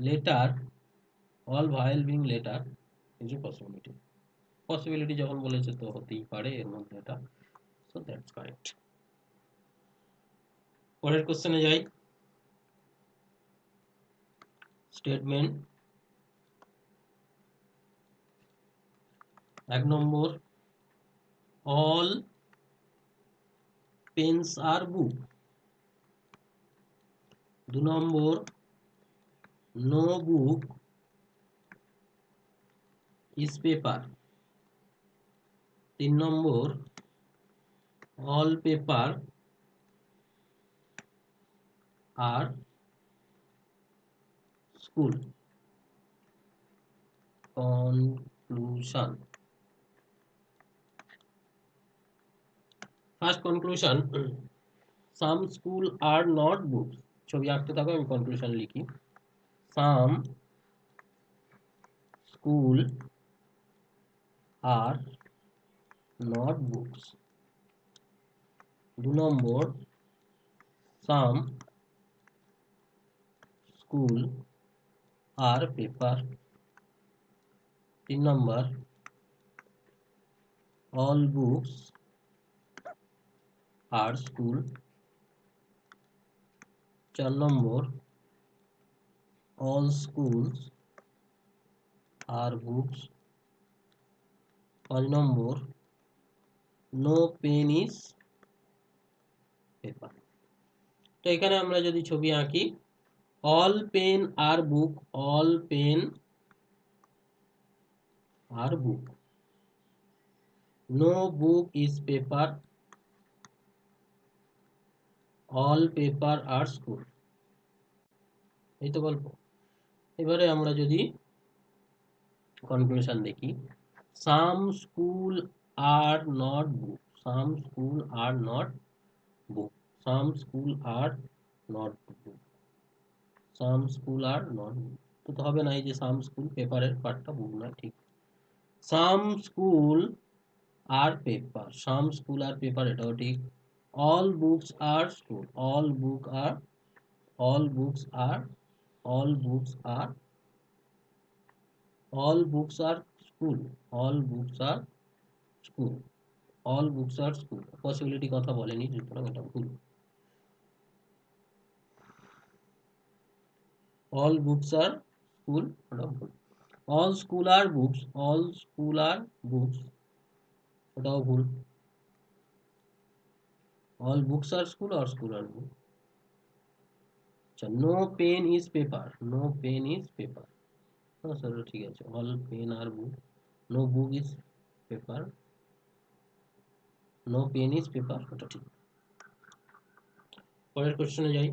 letter, all vowel being letter is a possibility, possibility যখন বলেছে তো হতেই পারে এর মধ্যে এটা, সো দ্যাটস কারেক্ট। পরের কোশ্চেনে যাই, statement 1 number, all pens are book, 2 number, no book is paper, 3 number, all paper are school. Conclusion, first conclusion, some school are not books, ছবি আঁকতে থাকো আমি কনক্লুশন লিখি, some school are not books, 2 number, some school are paper, 3 number, all books are school, 4 number, all schools are books, 5 number, no pen is paper. তো এখানে আমরা যদি ছবি আঁকি, all pen are book, all pen are book, no book is paper, all paper are school, এই তো গল্প। এবারে আমরা যদি কনক্লুশন দেখি, some school are not book, some school are not book, some school are not book, some school are not book, তো হবে না, এই যে সাম স্কুল পেপারের পার্টটা বুক না, ঠিক, some school are paper, some school are paper, এটাও ঠিক, all books are school, all book are, all books are, all books are, all books are school, all books are school, all books are school, possibility কথা বলেনি, সুতরাং এটা ভুল, অল বুকস আর স্কুল, ওটা ভুল, all school are books, all school are books, ওটাও ভুল, all books are school, are school are book. আচ্ছা, no pen is paper, no pen is paper, sir ঠিক আছে, all pen are book, no book is paper, no pen is paper, ওটা ঠিক। পরের কোশ্চেনে যাই,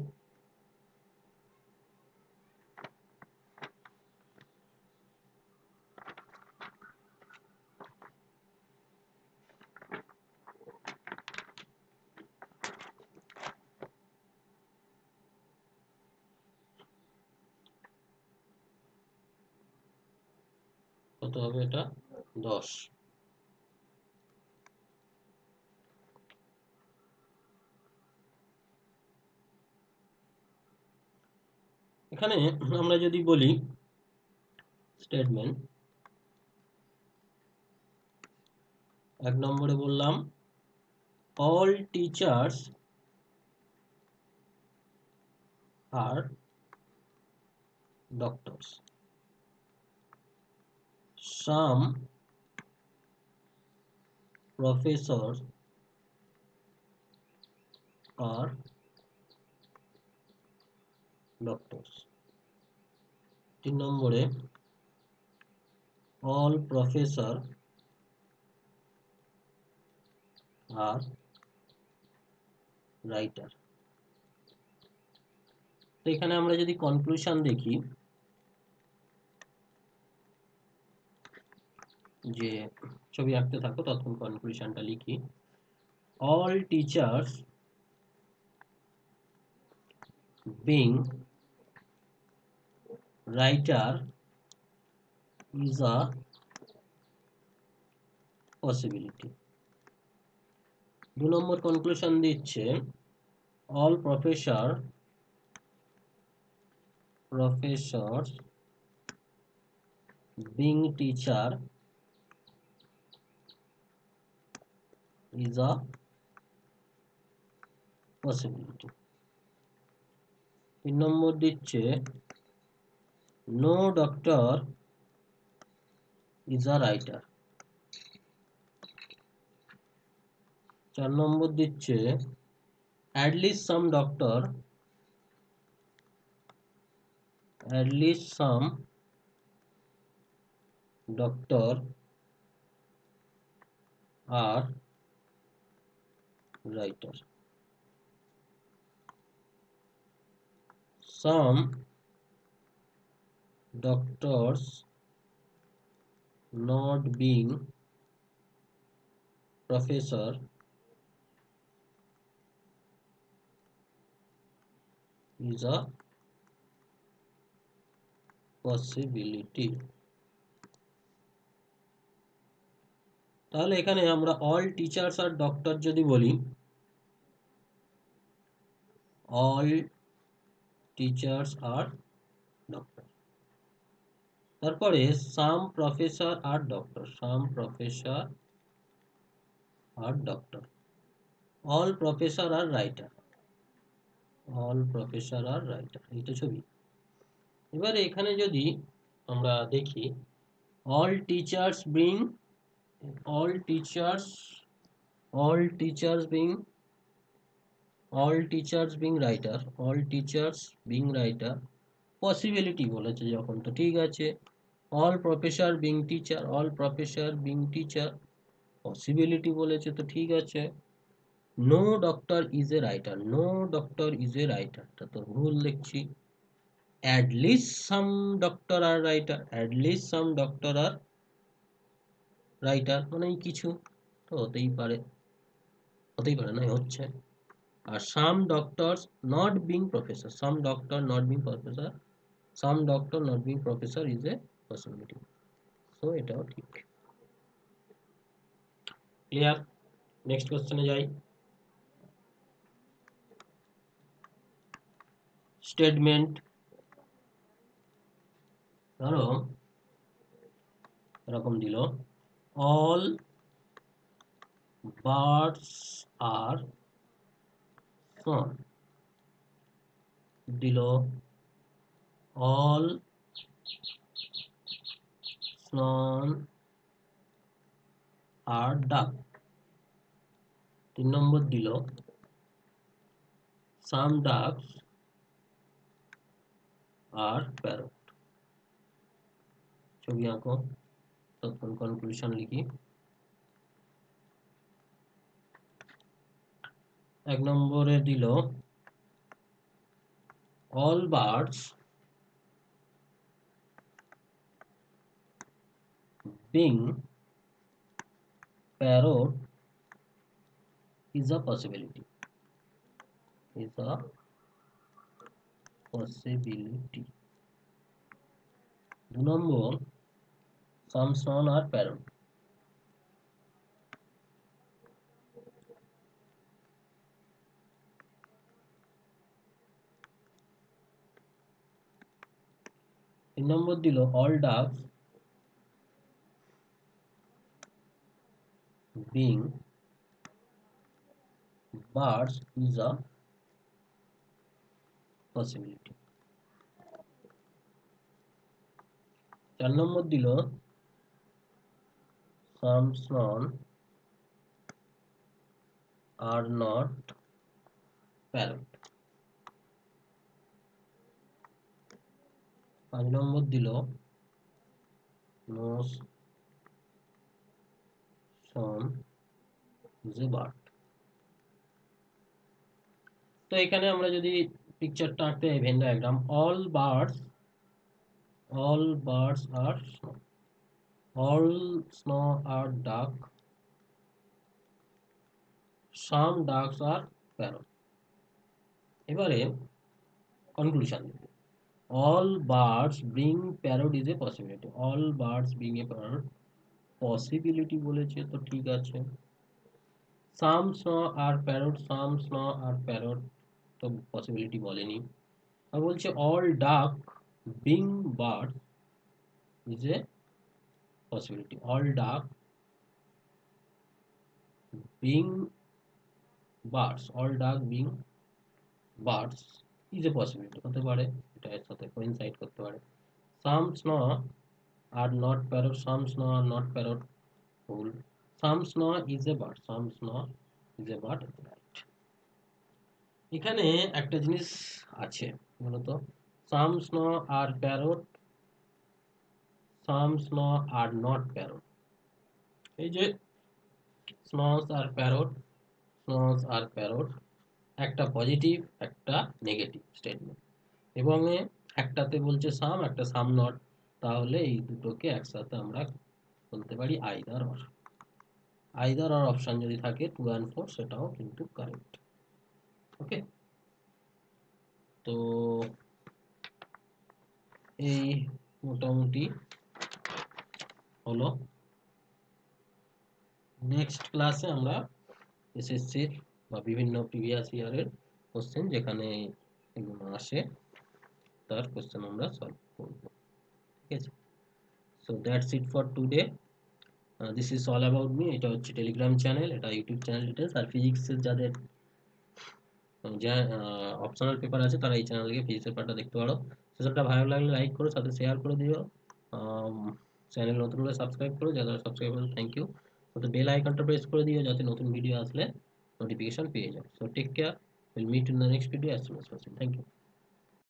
কত হবে এটা, 10। এখানে আমরা যদি বলি স্টেটমেন্ট, 1 নম্বরে বললাম all teachers are doctors, some professors are doctors। 3 নম্বরে all professor are writer। তো এখানে আমরা যদি কনক্লুশন দেখি, যে ছবি আঁকতে থাকো ততক্ষণ কনক্লুশনটা লিখি। all teachers being writer is a possibility। 2 number conclusion দিচ্ছে all professors being teacher is a possibility। 3 নম্বর দিচ্ছে no doctor is a writer। 4 নম্বর দিচ্ছে at least some doctor are writer। Some doctors not being professor is a possibility। তাহলে এখানে আমরা all teachers are doctor যদি বলি, all teachers are doctor, তারপরে some professor are doctor, all professor are writer, এইটা ছবি। এবারে এখানে যদি আমরা দেখি all teachers being writer possibility বলেছে যখন, তো ঠিক আছে। all professor being teacher possibility বলেছে, তো ঠিক আছে। no doctor is a writer তা তো ভুল দেখছি। at least some doctor are writer মানে কিছু, তো হতেই পারে না, হচ্ছে। আর some doctors not being professor is a possibility, so এটাও ঠিক। ক্লিয়ার? নেক্সট কোশ্চেনে যাই। স্টেটমেন্ট, ধরো এরকম দিল all birds are flown, দিল all swan are duck। 3 নম্বর দিল some ducks are parrot। ছবি আঁকো তখন কনক্লুশন লিখি। 1 নম্বরে দিল all birds being parrot is a possibility। 2 number some swan are parrot। তিন নম্বর দিল all ducks being birds is a possibility. 4 নম্বর দিল some swan are not parrot। 5 নম্বর দিল no swan is a bird। তো এখানে আমরা যদি পিকচারটা আঁকতে যাই Venn diagram, all birds are snow, all snow are duck, some ducks are parrot। এবারে কনক্লুশন দিতে, all birds being parrot is a possibility, all birds being a parrot possibility বলেছে তো ঠিক আছে। some snow are parrot, some snow are parrot তো possibility বলেনি। আর বলছে all duck being birds is a possibility, all duck being birds, all duck being birds is a possibility হতে পারে, এটা এর সাথে coincide করতে পারে। some snow are not parrot, some snow are not parrot ভুল, some snow is a bird, some snow is a bird right। এখানে একটা জিনিস আছে বলতো, some snow are parrot, some snow are not parrot। এই যে snows are parrot, snows are parrot একটা পজিটিভ একটা নেগেটিভ স্টেটমেন্ট, এবং একটাতে বলছে সাম একটা সাম নট, তাহলে এই দুটোকে একসাথে আমরা বলতে পারি either or. Either or option যদি থাকে 2 and 4 সেটাও কিন্তু কারেক্ট। ওকে, তো এই মোটামুটি হলো। নেক্সট ক্লাসে আমরা এসএসসির বা বিভিন্ন প্রিভিয়াস ইয়ারের কোশ্চেন যেখানে এগুলো আসে তার কোশ্চেন আমরা সলভ করব। ঠিক আছে, so that's it for today. This is all about me. এটা হচ্ছে টেলিগ্রাম চ্যানেল, এটা ইউটিউব চ্যানেল ডিটেলস। আর ফিজিক্সের যাদের যা অপশনাল পেপার আছে তারা এই চ্যানেল থেকে ফিজিক্সের পার্টটা দেখতে পারো। সেসবটা ভালো লাগলে লাইক করো, সাথে শেয়ার করে দিও। চ্যানেল নতুন হলে সাবস্ক্রাইব করো, যারা সাবস্ক্রাইব করো থ্যাংক ইউ। সাথে বেল আইকনটা প্রেস করে দিও যাতে নতুন ভিডিও আসলে নোটিফিকেশন পেয়ে যাও। So take care, will meet in the next video as soon as possible. Thank you.